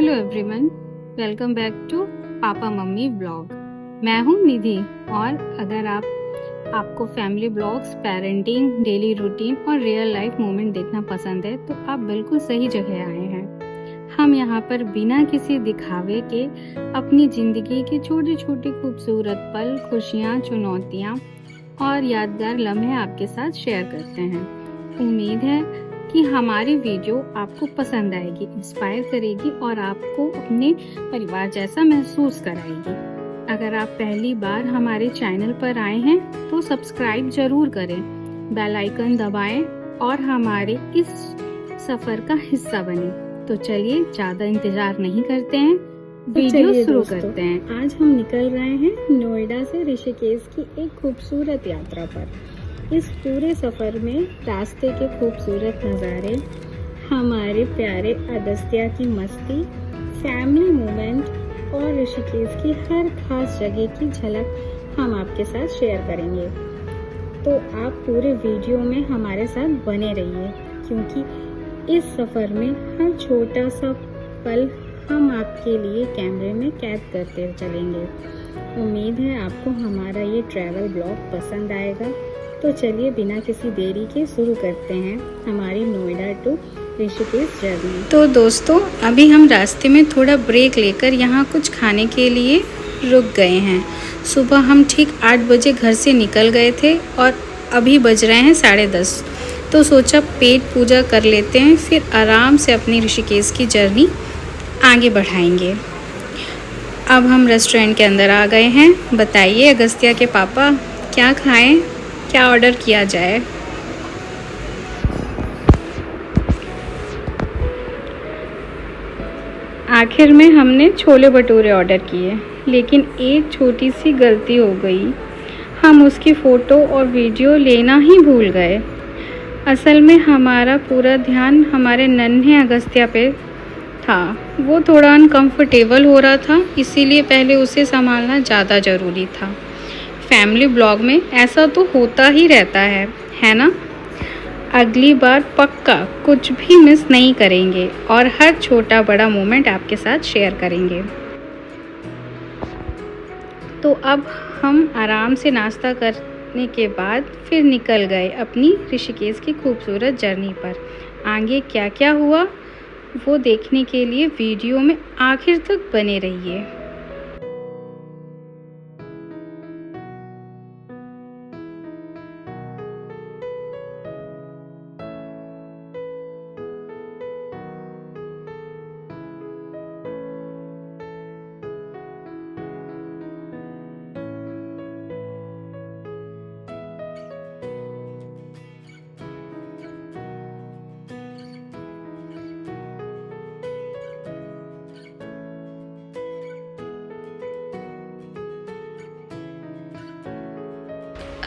Hello everyone, welcome back to papa mummy blog. मैं हूँ निधि और अगर आपको family blogs, parenting, daily routine और रियल लाइफ मोमेंट देखना पसंद है तो आप बिल्कुल सही जगह आए हैं। हम यहाँ पर बिना किसी दिखावे के अपनी ज़िंदगी की छोटी छोटी खूबसूरत पल, खुशियाँ, चुनौतियाँ और यादगार लम्हे आपके साथ शेयर करते हैं। उम्मीद है कि हमारी वीडियो आपको पसंद आएगी, इंस्पायर करेगी और आपको अपने परिवार जैसा महसूस कराएगी। अगर आप पहली बार हमारे चैनल पर आए हैं तो सब्सक्राइब जरूर करें, बेल आइकन दबाएं और हमारे इस सफर का हिस्सा बने। तो चलिए ज़्यादा इंतजार नहीं करते हैं, वीडियो शुरू करते हैं। आज हम निकल रहे हैं नोएडा से ऋषिकेश की एक खूबसूरत यात्रा पर। इस पूरे सफ़र में रास्ते के खूबसूरत नज़ारे, हमारे प्यारे अगस्त्या की मस्ती, फैमिली मोमेंट और ऋषिकेश की हर खास जगह की झलक हम आपके साथ शेयर करेंगे। तो आप पूरे वीडियो में हमारे साथ बने रहिए क्योंकि इस सफ़र में हर छोटा सा पल हम आपके लिए कैमरे में कैद करते चलेंगे। उम्मीद है आपको हमारा ये ट्रैवल ब्लॉग पसंद आएगा। तो चलिए बिना किसी देरी के शुरू करते हैं हमारी नोएडा टू ऋषिकेश जर्नी। तो दोस्तों, अभी हम रास्ते में थोड़ा ब्रेक लेकर यहाँ कुछ खाने के लिए रुक गए हैं। सुबह हम ठीक 8 बजे घर से निकल गए थे और अभी बज रहे हैं 10:30। तो सोचा पेट पूजा कर लेते हैं, फिर आराम से अपनी ऋषिकेश की जर्नी आगे बढ़ाएंगे। अब हम रेस्टोरेंट के अंदर आ गए हैं। बताइए अगस्त्या के पापा, क्या खाएं, क्या ऑर्डर किया जाए? आखिर में हमने छोले भटूरे ऑर्डर किए, लेकिन एक छोटी सी गलती हो गई। हम उसकी फ़ोटो और वीडियो लेना ही भूल गए। असल में हमारा पूरा ध्यान हमारे नन्हे अगस्त्या पे था। वो थोड़ा अनकंफर्टेबल हो रहा था, इसीलिए पहले उसे संभालना ज़्यादा ज़रूरी था। फैमिली ब्लॉग में ऐसा तो होता ही रहता है ना? अगली बार पक्का कुछ भी मिस नहीं करेंगे और हर छोटा बड़ा मोमेंट आपके साथ शेयर करेंगे। तो अब हम आराम से नाश्ता करने के बाद फिर निकल गए अपनी ऋषिकेश की खूबसूरत जर्नी पर। आगे क्या क्या हुआ वो देखने के लिए वीडियो में आखिर तक बने रहिए।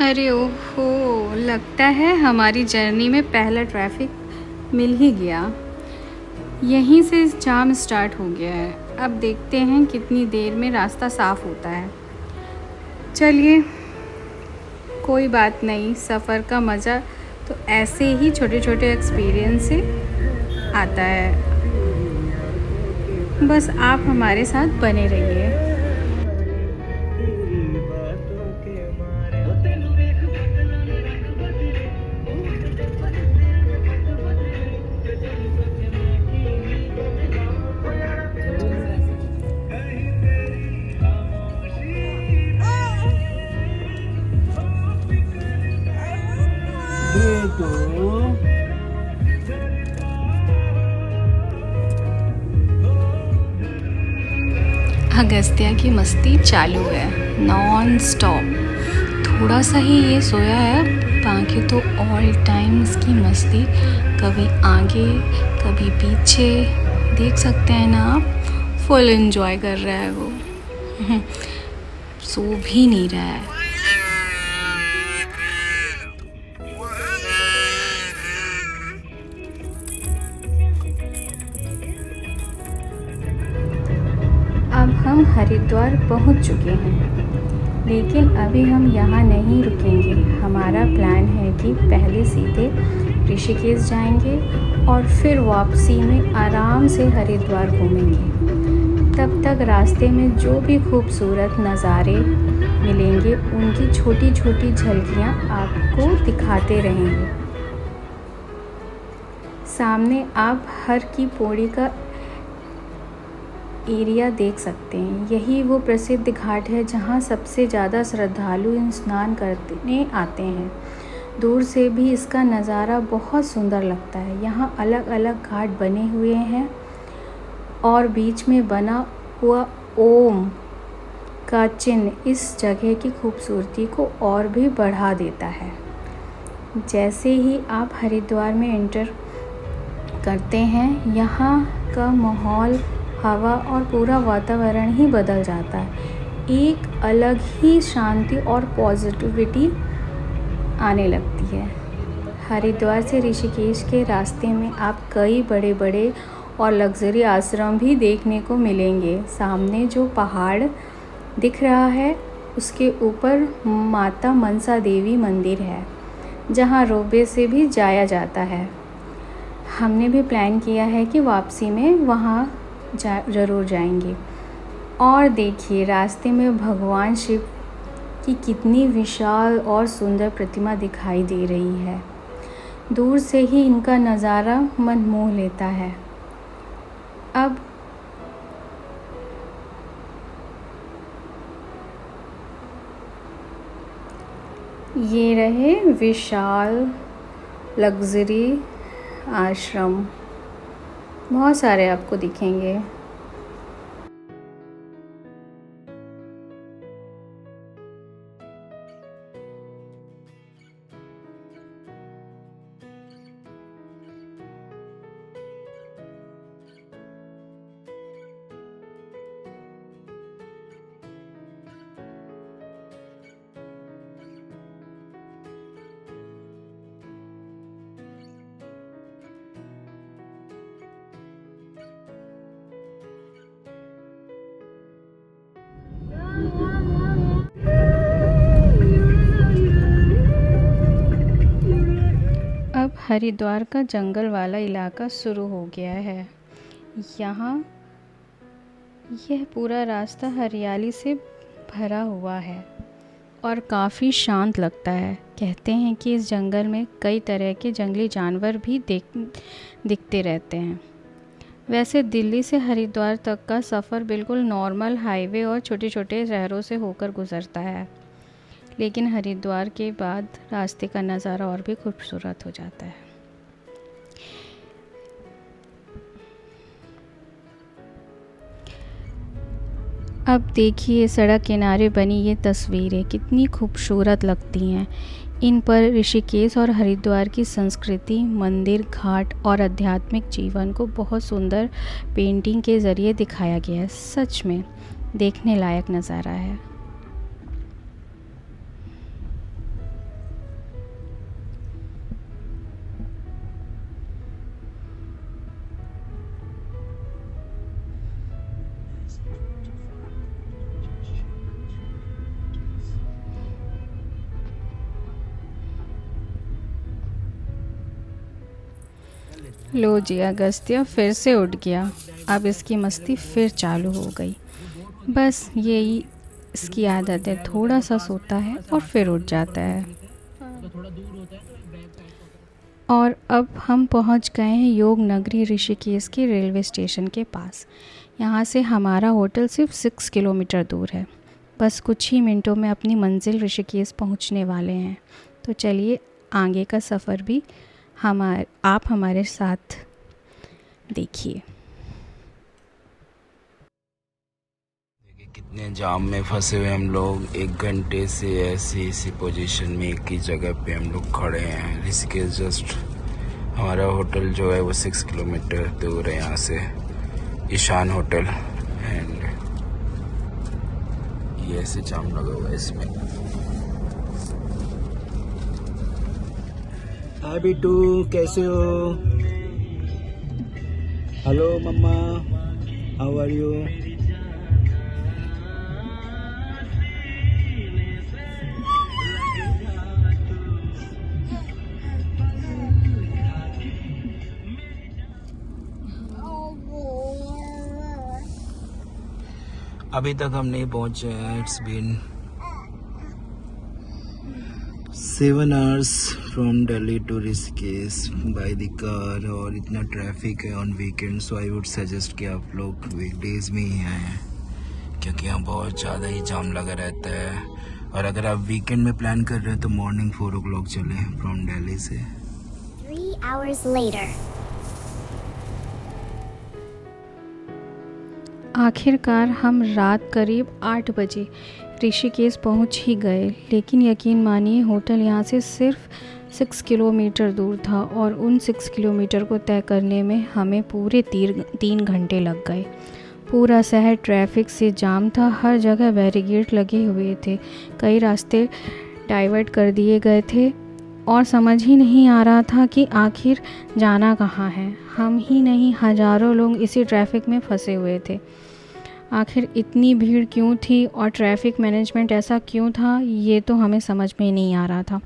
अरे ओहो, लगता है हमारी जर्नी में पहला ट्रैफिक मिल ही गया। यहीं से जाम स्टार्ट हो गया है। अब देखते हैं कितनी देर में रास्ता साफ़ होता है। चलिए, कोई बात नहीं, सफ़र का मज़ा तो ऐसे ही छोटे छोटे एक्सपीरियंस से आता है। बस आप हमारे साथ बने रहिए। अगस्त्या की मस्ती चालू है नॉन स्टॉप। थोड़ा सा ही ये सोया है, बाकी तो ऑल टाइम इसकी मस्ती, कभी आगे कभी पीछे। देख सकते हैं ना आप, फुल एंजॉय कर रहा है वो। सो भी नहीं रहा है। अब हम हरिद्वार पहुंच चुके हैं। लेकिन अभी हम यहाँ नहीं रुकेंगे। हमारा प्लान है कि पहले सीधे ऋषिकेश जाएंगे और फिर वापसी में आराम से हरिद्वार घूमेंगे। तब तक रास्ते में जो भी खूबसूरत नज़ारे मिलेंगे उनकी छोटी छोटी झलकियाँ आपको दिखाते रहेंगे। सामने आप हर की पौड़ी का एरिया देख सकते हैं। यही वो प्रसिद्ध घाट है जहाँ सबसे ज़्यादा श्रद्धालु स्नान करने आते हैं। दूर से भी इसका नज़ारा बहुत सुंदर लगता है। यहाँ अलग अलग घाट बने हुए हैं और बीच में बना हुआ ओम का चिन्ह इस जगह की खूबसूरती को और भी बढ़ा देता है। जैसे ही आप हरिद्वार में एंटर करते हैं, यहाँ का माहौल, हवा और पूरा वातावरण ही बदल जाता है। एक अलग ही शांति और पॉजिटिविटी आने लगती है। हरिद्वार से ऋषिकेश के रास्ते में आप कई बड़े बड़े और लग्जरी आश्रम भी देखने को मिलेंगे। सामने जो पहाड़ दिख रहा है उसके ऊपर माता मनसा देवी मंदिर है, जहाँ रोपवे से भी जाया जाता है। हमने भी प्लान किया है कि वापसी में वहाँ ज़रूर जाएंगे। और देखिए रास्ते में भगवान शिव की कितनी विशाल और सुंदर प्रतिमा दिखाई दे रही है। दूर से ही इनका नज़ारा मन मोह लेता है। अब ये रहे विशाल लग्जरी आश्रम, बहुत सारे आपको दिखेंगे। अब हरिद्वार का जंगल वाला इलाका शुरू हो गया है। यहाँ यह पूरा रास्ता हरियाली से भरा हुआ है और काफ़ी शांत लगता है। कहते हैं कि इस जंगल में कई तरह के जंगली जानवर भी दिखते रहते हैं। वैसे दिल्ली से हरिद्वार तक का सफ़र बिल्कुल नॉर्मल हाईवे और छोटे छोटे शहरों से होकर गुजरता है, लेकिन हरिद्वार के बाद रास्ते का नज़ारा और भी खूबसूरत हो जाता है। अब देखिए सड़क किनारे बनी ये तस्वीरें कितनी खूबसूरत लगती हैं। इन पर ऋषिकेश और हरिद्वार की संस्कृति, मंदिर, घाट और आध्यात्मिक जीवन को बहुत सुंदर पेंटिंग के ज़रिए दिखाया गया है। सच में देखने लायक नज़ारा है। लो जी, अगस्त्य फिर से उठ गया। अब इसकी मस्ती फिर चालू हो गई। बस यही इसकी आदत है, थोड़ा सा सोता है और फिर उठ जाता है। और अब हम पहुंच गए हैं योग नगरी ऋषिकेश के रेलवे स्टेशन के पास। यहाँ से हमारा होटल सिर्फ 6 किलोमीटर दूर है। बस कुछ ही मिनटों में अपनी मंजिल ऋषिकेश पहुँचने वाले हैं। तो चलिए आगे का सफ़र भी आप हमारे साथ देखिए। कितने जाम में फंसे हुए हम लोग। 1 घंटे से ऐसी इसी पोजीशन में एक ही जगह पे हम लोग खड़े हैं। ऋषिकेश जस्ट हमारा होटल जो है वो 6 किलोमीटर दूर है यहाँ से, ईशान होटल। एंड ये ऐसे जाम लगा हुआ है इसमें। हाय बिट्टू, कैसे हो? Hello mamma, how are you? अभी तक हम नहीं पहुंचे हैं। It's been 7 hours from Delhi to Rishikesh by the car, और इतना ट्रैफिक है on weekend, so I would suggest कि आप लोग वीकडेज में ही आएँ, क्योंकि यहाँ बहुत ज़्यादा ही जाम लगा रहता है। और अगर आप वीकेंड में प्लान कर रहे हैं तो मॉर्निंग 4 o'clock चलें फ्रॉम दिल्ली से। 3 hours later. आखिरकार हम रात करीब 8 बजे ऋषिकेश पहुंच ही गए, लेकिन यकीन मानिए होटल यहां से सिर्फ 6 किलोमीटर दूर था और उन 6 किलोमीटर को तय करने में हमें पूरे 3 घंटे लग गए। पूरा शहर ट्रैफिक से जाम था, हर जगह बैरिकेड लगे हुए थे, कई रास्ते डाइवर्ट कर दिए गए थे और समझ ही नहीं आ रहा था कि आखिर जाना कहाँ है। हम ही नहीं, हज़ारों लोग इसी ट्रैफिक में फंसे हुए थे। आखिर इतनी भीड़ क्यों थी और ट्रैफिक मैनेजमेंट ऐसा क्यों था, ये तो हमें समझ में नहीं आ रहा था।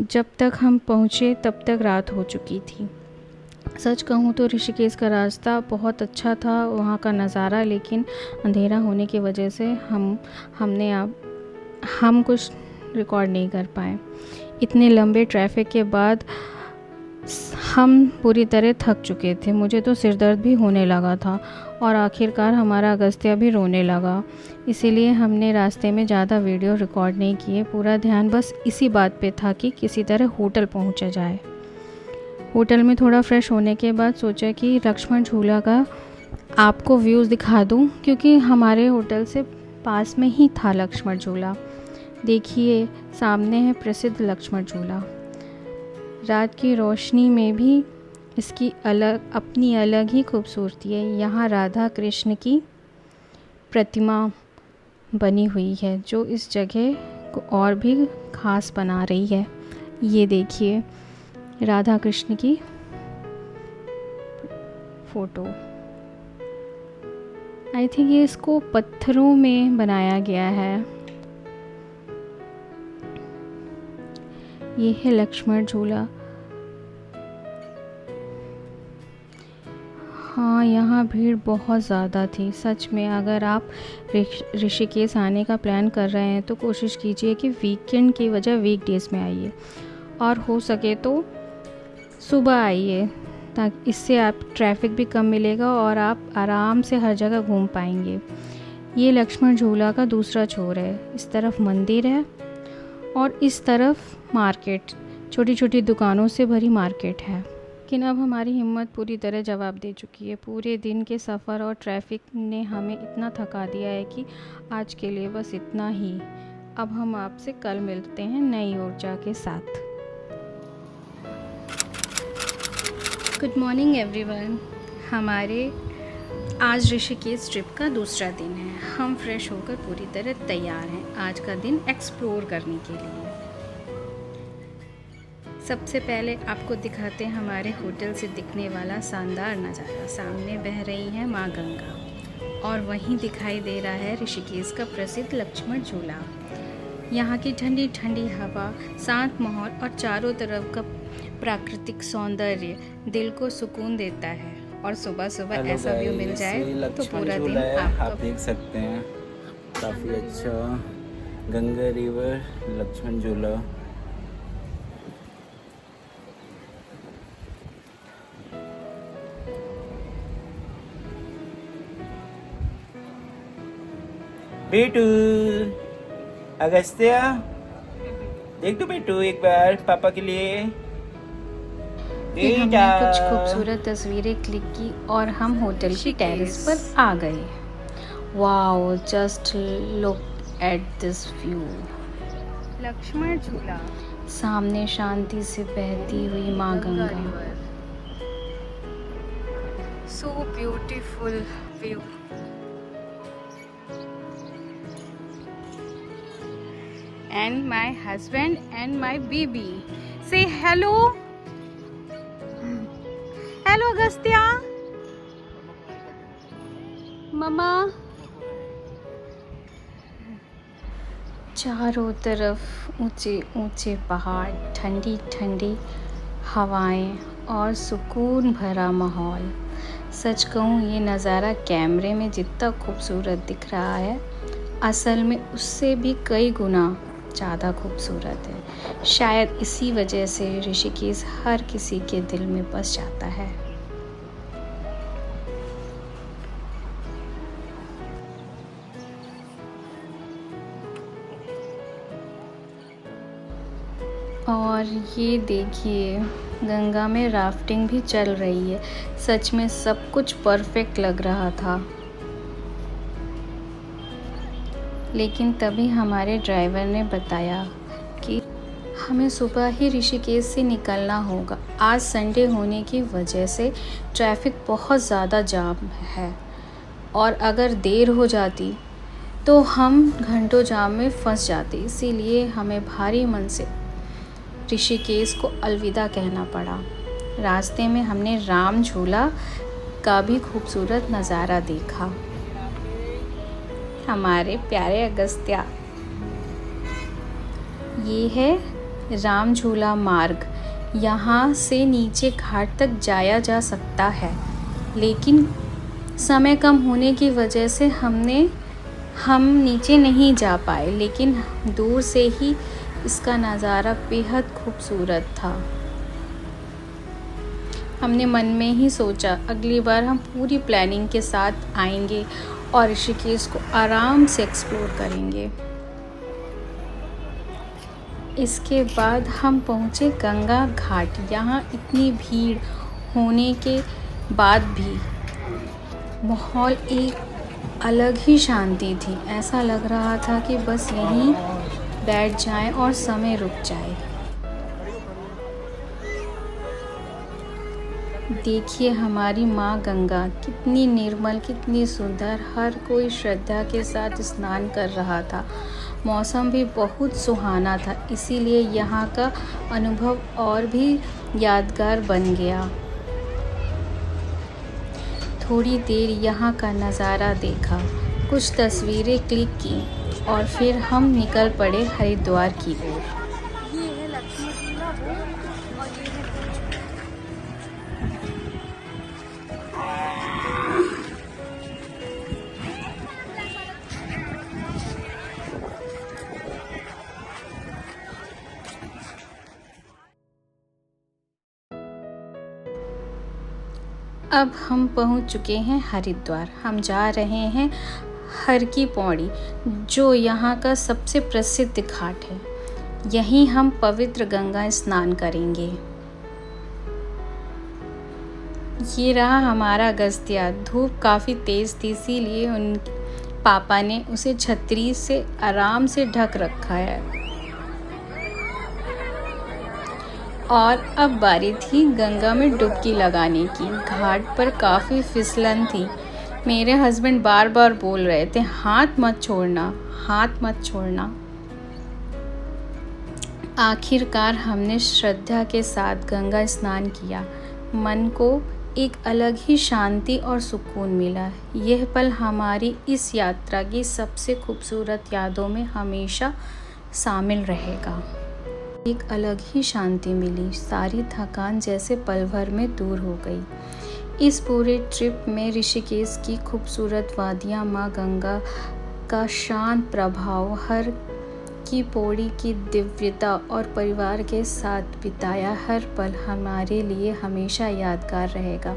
जब तक हम पहुँचे तब तक रात हो चुकी थी। सच कहूँ तो ऋषिकेश का रास्ता बहुत अच्छा था, वहाँ का नज़ारा, लेकिन अंधेरा होने की वजह से हम कुछ रिकॉर्ड नहीं कर पाए। इतने लंबे ट्रैफिक के बाद हम पूरी तरह थक चुके थे। मुझे तो सिर दर्द भी होने लगा था और आखिरकार हमारा अगस्त्या भी रोने लगा। इसीलिए हमने रास्ते में ज़्यादा वीडियो रिकॉर्ड नहीं किए। पूरा ध्यान बस इसी बात पे था कि किसी तरह होटल पहुंचा जाए। होटल में थोड़ा फ्रेश होने के बाद सोचा कि लक्ष्मण झूला का आपको व्यूज़ दिखा दूं, क्योंकि हमारे होटल से पास में ही था लक्ष्मण झूला। देखिए सामने है प्रसिद्ध लक्ष्मण झूला। रात की रोशनी में भी इसकी अपनी अलग ही खूबसूरती है। यहाँ राधा कृष्ण की प्रतिमा बनी हुई है, जो इस जगह को और भी खास बना रही है। ये देखिए राधा कृष्ण की फ़ोटो। आई थिंक ये इसको पत्थरों में बनाया गया है। ये है लक्ष्मण झूला। हाँ, यहाँ भीड़ बहुत ज़्यादा थी सच में। अगर आप ऋषिकेश आने का प्लान कर रहे हैं तो कोशिश कीजिए कि वीकेंड की वजह वीकडेज़ में आइए, और हो सके तो सुबह आइए, ताकि इससे आप ट्रैफिक भी कम मिलेगा और आप आराम से हर जगह घूम पाएंगे। ये लक्ष्मण झूला का दूसरा छोर है। इस तरफ मंदिर है और इस तरफ मार्केट, छोटी छोटी दुकानों से भरी मार्केट है। लेकिन अब हमारी हिम्मत पूरी तरह जवाब दे चुकी है। पूरे दिन के सफ़र और ट्रैफिक ने हमें इतना थका दिया है कि आज के लिए बस इतना ही। अब हम आपसे कल मिलते हैं नई ऊर्जा के साथ। Good morning everyone. हमारे आज ऋषिकेश ट्रिप का दूसरा दिन है। हम फ्रेश होकर पूरी तरह तैयार हैं आज का दिन एक्सप्लोर करने के लिए। सबसे पहले आपको दिखाते हैं हमारे होटल से दिखने वाला शानदार नज़ारा। सामने बह रही है माँ गंगा और वहीं दिखाई दे रहा है ऋषिकेश का प्रसिद्ध लक्ष्मण झूला। यहाँ की ठंडी ठंडी हवा, शांत माहौल और चारों तरफ का प्राकृतिक सौंदर्य दिल को सुकून देता है। और सुबह सुबह ऐसा व्यू मिल जाए तो पूरा दिन आप देख सकते हैं। काफ़ी अच्छा गंगा रिवर लक्ष्मण झूला। बेटू, अगस्त्या देख तो बेटू एक बार पापा के लिए। फिर हमने कुछ खूबसूरत तस्वीरें क्लिक की और हम होटल की टेरेस पर आ गए। Wow, just look at this view. Lakshman Jhula, सामने शांति से बहती हुई माँ Ganga. So beautiful view. And my husband and my baby. Say hello. Hello Agastya. Mama. चारों तरफ ऊंचे ऊंचे पहाड़, ठंडी ठंडी हवाएं और सुकून भरा माहौल। सच कहूँ ये नज़ारा कैमरे में जितना खूबसूरत दिख रहा है, असल में उससे भी कई गुना ज़्यादा खूबसूरत है। शायद इसी वजह से ऋषिकेश हर किसी के दिल में बस जाता है। और ये देखिए, गंगा में राफ्टिंग भी चल रही है। सच में सब कुछ परफेक्ट लग रहा था। लेकिन तभी हमारे ड्राइवर ने बताया कि हमें सुबह ही ऋषिकेश से निकलना होगा। आज संडे होने की वजह से ट्रैफिक बहुत ज़्यादा जाम है और अगर देर हो जाती तो हम घंटों जाम में फंस जाते। इसीलिए हमें भारी मन से ऋषिकेश को अलविदा कहना पड़ा। रास्ते में हमने राम झूला का भी खूबसूरत नज़ारा देखा। हमारे प्यारे अगस्त्या, ये है राम झूला मार्ग। यहाँ से नीचे घाट तक जाया जा सकता है, लेकिन समय कम होने की वजह से हम नीचे नहीं जा पाए, लेकिन दूर से ही इसका नज़ारा बेहद खूबसूरत था। हमने मन में ही सोचा अगली बार हम पूरी प्लानिंग के साथ आएंगे और ऋषिकेश को आराम से एक्सप्लोर करेंगे। इसके बाद हम पहुँचे गंगा घाट। यहाँ इतनी भीड़ होने के बाद भी माहौल एक अलग ही शांति थी। ऐसा लग रहा था कि बस यहीं बैठ जाएं और समय रुक जाए। देखिए हमारी माँ गंगा कितनी निर्मल, कितनी सुंदर। हर कोई श्रद्धा के साथ स्नान कर रहा था। मौसम भी बहुत सुहाना था, इसीलिए यहाँ का अनुभव और भी यादगार बन गया। थोड़ी देर यहाँ का नज़ारा देखा, कुछ तस्वीरें क्लिक की और फिर हम निकल पड़े हरिद्वार की ओर। ये है लक्ष्मी झूला वो, और ये है अब हम पहुंच चुके हैं हरिद्वार। हम जा रहे हैं हर की पौड़ी, जो यहाँ का सबसे प्रसिद्ध घाट है। यहीं हम पवित्र गंगा स्नान करेंगे। ये रहा हमारा अगस्त्या। धूप काफ़ी तेज़ थी, इसीलिए उन पापा ने उसे छतरी से आराम से ढक रखा है। और अब बारी थी गंगा में डुबकी लगाने की। घाट पर काफ़ी फिसलन थी। मेरे हस्बैंड बार बार बोल रहे थे, हाथ मत छोड़ना, हाथ मत छोड़ना। आखिरकार हमने श्रद्धा के साथ गंगा स्नान किया। मन को एक अलग ही शांति और सुकून मिला। यह पल हमारी इस यात्रा की सबसे खूबसूरत यादों में हमेशा शामिल रहेगा। एक अलग ही शांति मिली। सारी थकान जैसे पल भर में दूर हो गई। इस पूरे ट्रिप में ऋषिकेश की खूबसूरत वादियाँ, माँ गंगा का शांत प्रभाव, हर की पौड़ी की दिव्यता और परिवार के साथ बिताया हर पल हमारे लिए हमेशा यादगार रहेगा।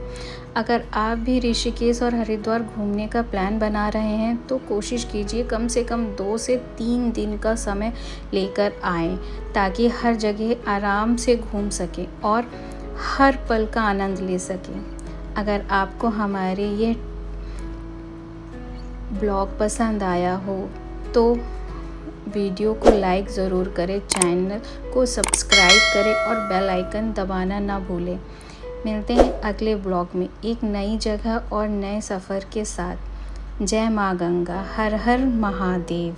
अगर आप भी ऋषिकेश और हरिद्वार घूमने का प्लान बना रहे हैं तो कोशिश कीजिए कम से कम 2 से 3 दिन का समय लेकर आएं, ताकि हर जगह आराम से घूम सकें और हर पल का आनंद ले सकें। अगर आपको हमारे ये ब्लॉग पसंद आया हो तो वीडियो को लाइक ज़रूर करें, चैनल को सब्सक्राइब करें और बेल आइकन दबाना ना भूलें। मिलते हैं अगले ब्लॉग में एक नई जगह और नए सफ़र के साथ। जय माँ गंगा, हर हर महादेव।